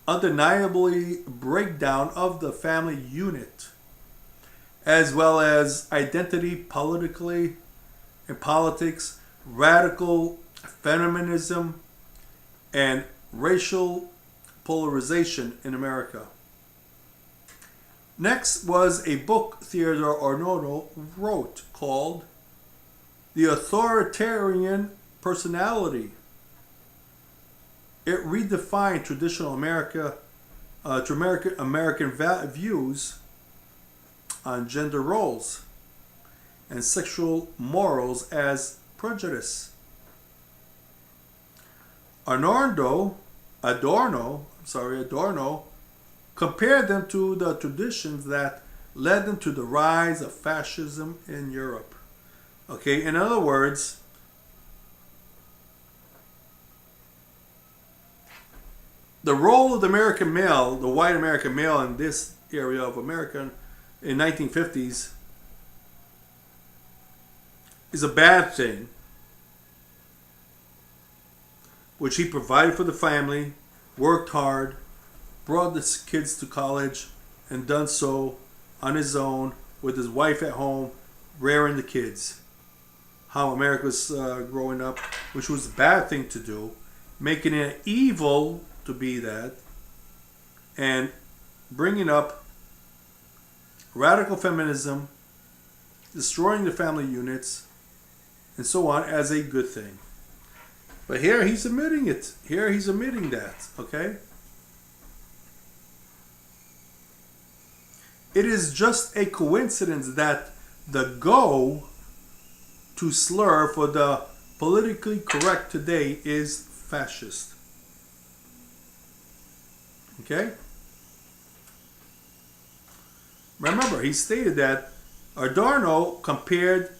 undeniably breakdown of the family unit, as well as identity politically in politics, radical feminism, and racial polarization in America. Next was a book Theodore Adorno wrote called The Authoritarian Personality. It redefined traditional American views on gender roles and sexual morals as prejudice. Adorno compared them to the traditions that led them to the rise of fascism in Europe. Okay, in other words, the role of the American male, the white American male in this area of America in 1950s is a bad thing, which he provided for the family, worked hard, brought the kids to college, and done so on his own with his wife at home, rearing the kids. How America was growing up, which was a bad thing to do, making it evil to be that, and bringing up radical feminism, destroying the family units, and so on as a good thing. But here he's admitting it. Here he's admitting that, okay? It is just a coincidence that the go to slur for the politically correct today is fascist. Okay? Remember, he stated that Adorno compared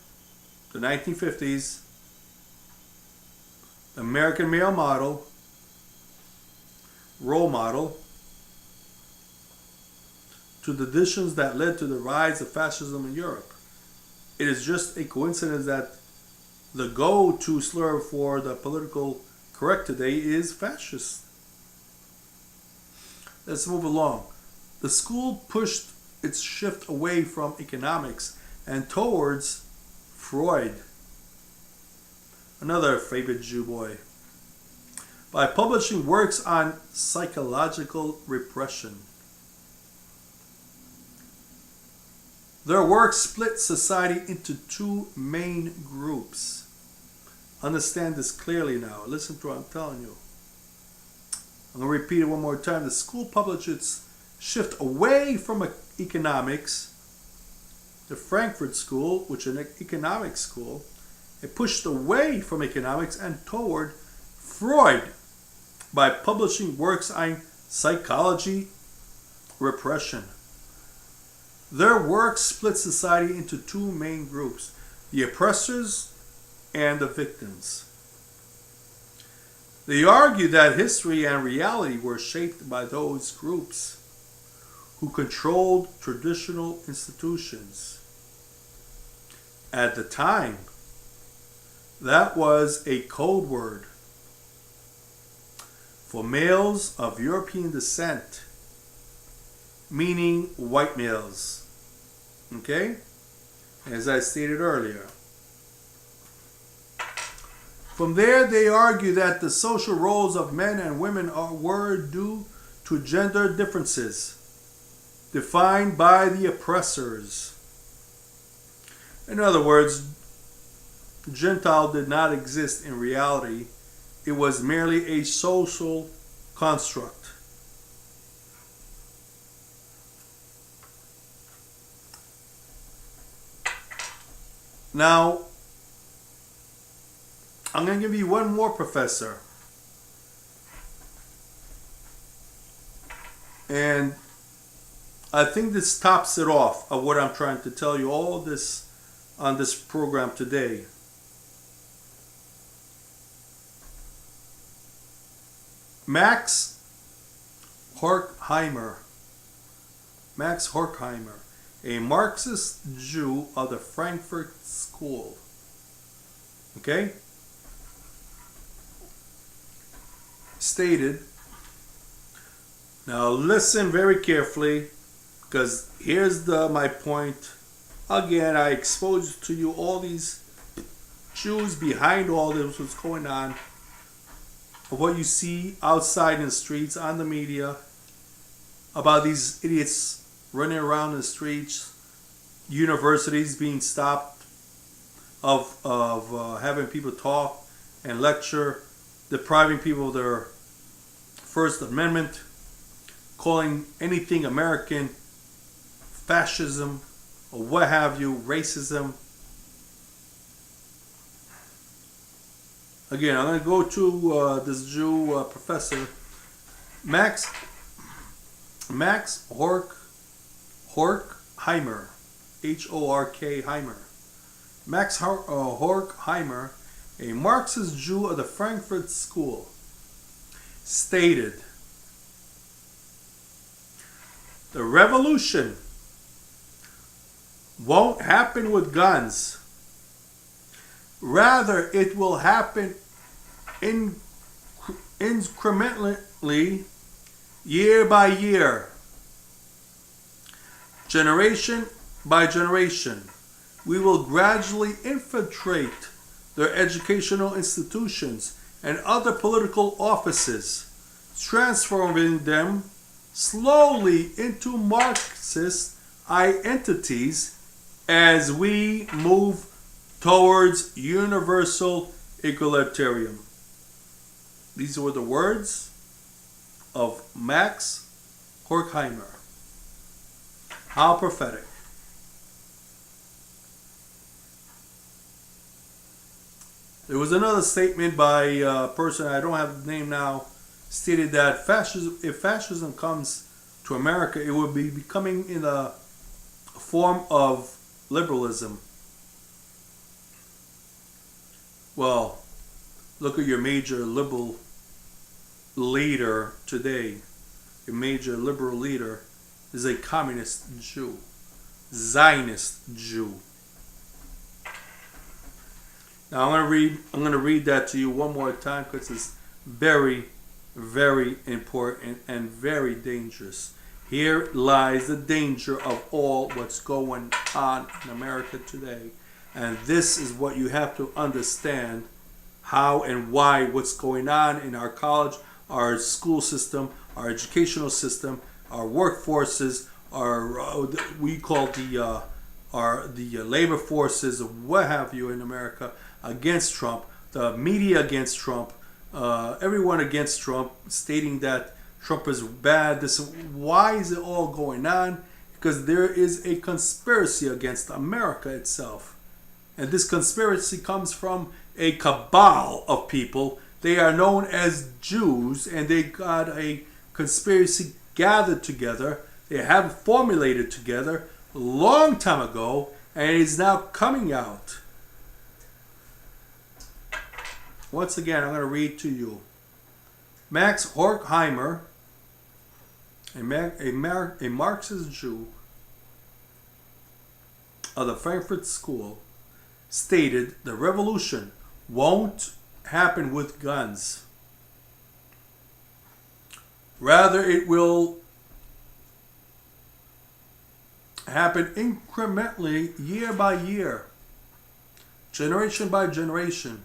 the 1950s American male model, role model, to the traditions that led to the rise of fascism in Europe. It is just a coincidence that the go-to slur for the political correct today is fascist. Let's move along. The school pushed its shift away from economics and towards Freud, another favorite Jew boy, by publishing works on psychological repression. Their work split society into two main groups. Understand this clearly now. Listen to what I'm telling you. I'm going to repeat it one more time. The school published its shift away from economics. The Frankfurt School, which is an economics school, it pushed away from economics and toward Freud by publishing works on psychology repression. Their work split society into two main groups: the oppressors and the victims. They argue that history and reality were shaped by those groups who controlled traditional institutions. At the time, that was a code word for males of European descent, meaning white males. Okay? As I stated earlier. From there, they argue that the social roles of men and women were due to gender differences defined by the oppressors. In other words, Gentile did not exist in reality. It was merely a social construct. Now, I'm going to give you one more professor. And I think this tops it off of what I'm trying to tell you all this on this program today. Max Horkheimer. Max Horkheimer, a Marxist Jew of the Frankfurt School. Okay? Stated, now listen very carefully, because here's my point. Again, I exposed to you all these Jews behind all this, what's going on, of what you see outside in the streets, on the media, about these idiots running around the streets, universities being stopped of having people talk and lecture, depriving people of their First Amendment, calling anything American fascism or what have you, racism. Again, I'm going to go to this Jew professor, Max Horkheimer, Horkheimer. Max Horkheimer, a Marxist Jew of the Frankfurt School, stated, "The revolution won't happen with guns. Rather, it will happen incrementally, year by year, generation by generation. We will gradually infiltrate their educational institutions and other political offices, transforming them slowly into Marxist entities as we move towards universal egalitarian." These were the words of Max Horkheimer. How prophetic. There was another statement by a person, I don't have the name now, stated that if fascism comes to America, it would be becoming in a form of liberalism. Well, look at your major liberal leader today. Your major liberal leader is a communist Jew, Zionist Jew. Now I'm going to read that to you one more time because it's very, very important and very dangerous. Here lies the danger of all what's going on in America today. And this is what you have to understand, how and why what's going on in our college, our school system, our educational system, our workforces, our we call the labor forces, what have you, in America, against Trump, the media against Trump, everyone against Trump, stating that Trump is bad. Why is it all going on? Because there is a conspiracy against America itself. And this conspiracy comes from a cabal of people. They are known as Jews, and they got a conspiracy gathered together. They have it formulated together a long time ago, and it is now coming out. Once again, I'm going to read to you. Max Horkheimer, a Marxist Jew of the Frankfurt School, stated, "The revolution won't happen with guns. Rather, it will happen incrementally, year by year, generation by generation.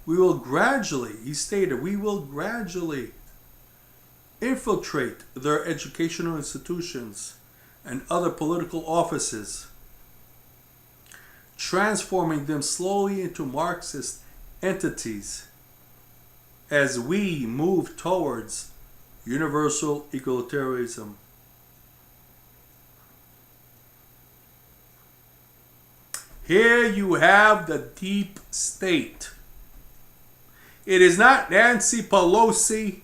We will gradually," he stated, "we will gradually infiltrate their educational institutions and other political offices, transforming them slowly into Marxist entities as we move towards universal egalitarianism." Here you have the deep state. It is not Nancy Pelosi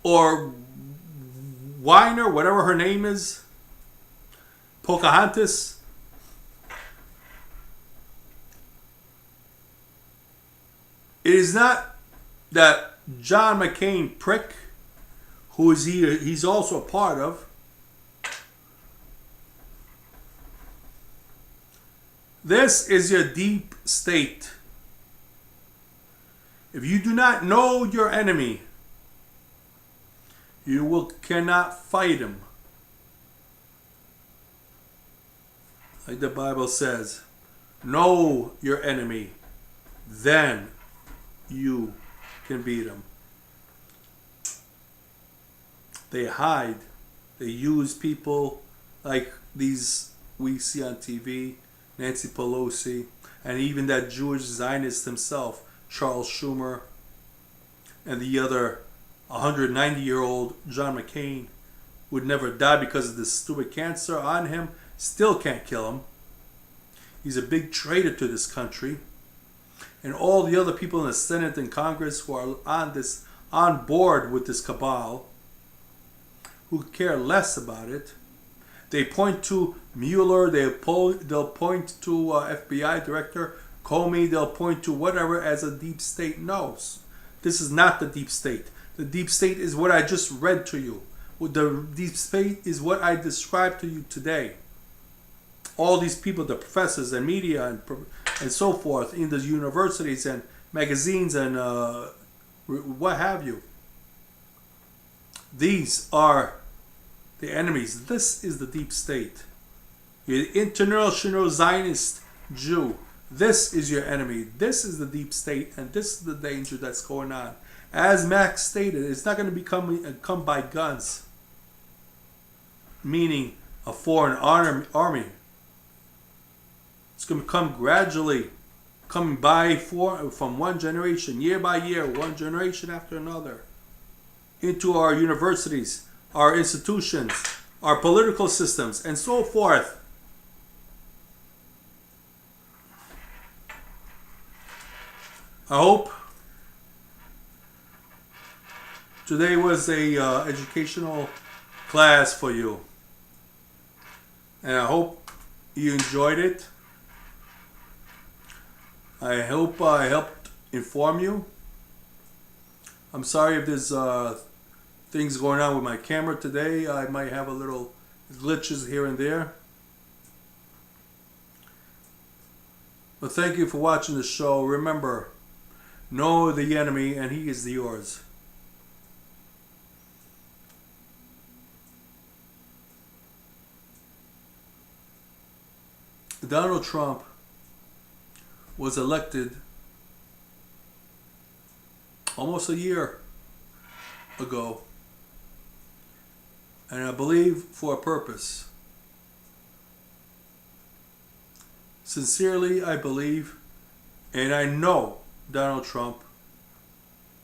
or Weiner, whatever her name is, Pocahontas. It is not that John McCain prick, who is he's also a part of. This is your deep state. If you do not know your enemy, you cannot fight him. Like the Bible says, know your enemy, then you can beat him. They hide. They use people like these we see on TV, Nancy Pelosi, and even that Jewish Zionist himself, Charles Schumer, and the other 190-year-old John McCain would never die because of this stupid cancer on him. Still can't kill him. He's a big traitor to this country. And all the other people in the Senate and Congress who are on board with this cabal, who care less about it. They point to Mueller, they'll point to FBI Director Comey, they'll point to whatever as a deep state knows. This is not the deep state. The deep state is what I just read to you. The deep state is what I described to you today. All these people, the professors and media and so forth in the universities and magazines and what have you. These are the enemies. This is the deep state. You're the international Zionist Jew. This is your enemy. This is the deep state, and this is the danger that's going on. As Max stated, it's not going to come by guns, meaning a foreign army. It's going to come gradually, coming by from one generation, year by year, one generation after another, into our universities, our institutions, our political systems, and so forth. I hope today was a educational class for you, and I hope you enjoyed it. I hope I helped inform you. I'm sorry if there's things going on with my camera today. I might have a little glitches here and there. But thank you for watching the show. Remember, know the enemy and he is yours. Donald Trump was elected almost a year ago, and I believe for a purpose. Sincerely, I believe, and I know Donald Trump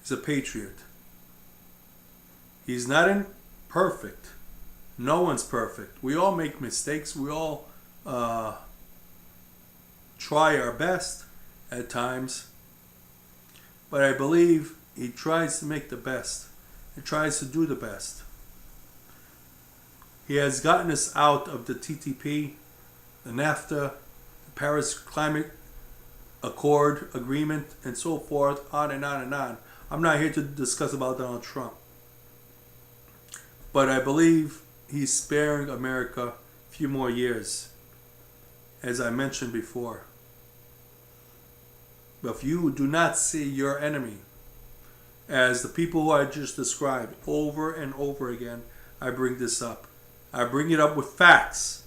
is a patriot. He's not perfect. No one's perfect. We all make mistakes. We all try our best at times, but I believe he tries to make the best. He tries to do the best. He has gotten us out of the TTP, the NAFTA, the Paris Climate Accord agreement, and so forth, on and on and on. I'm not here to discuss about Donald Trump, but I believe he's sparing America a few more years, as I mentioned before. But if you do not see your enemy as the people who I just described over and over again, I bring this up. I bring it up with facts.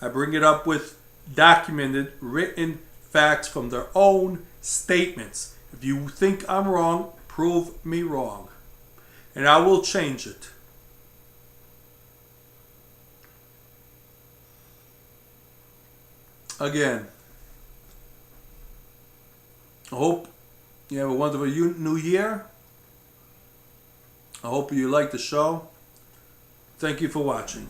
I bring it up with documented, written facts from their own statements. If you think I'm wrong, prove me wrong, and I will change it. Again, I hope you have a wonderful new year. I hope you like the show. Thank you for watching.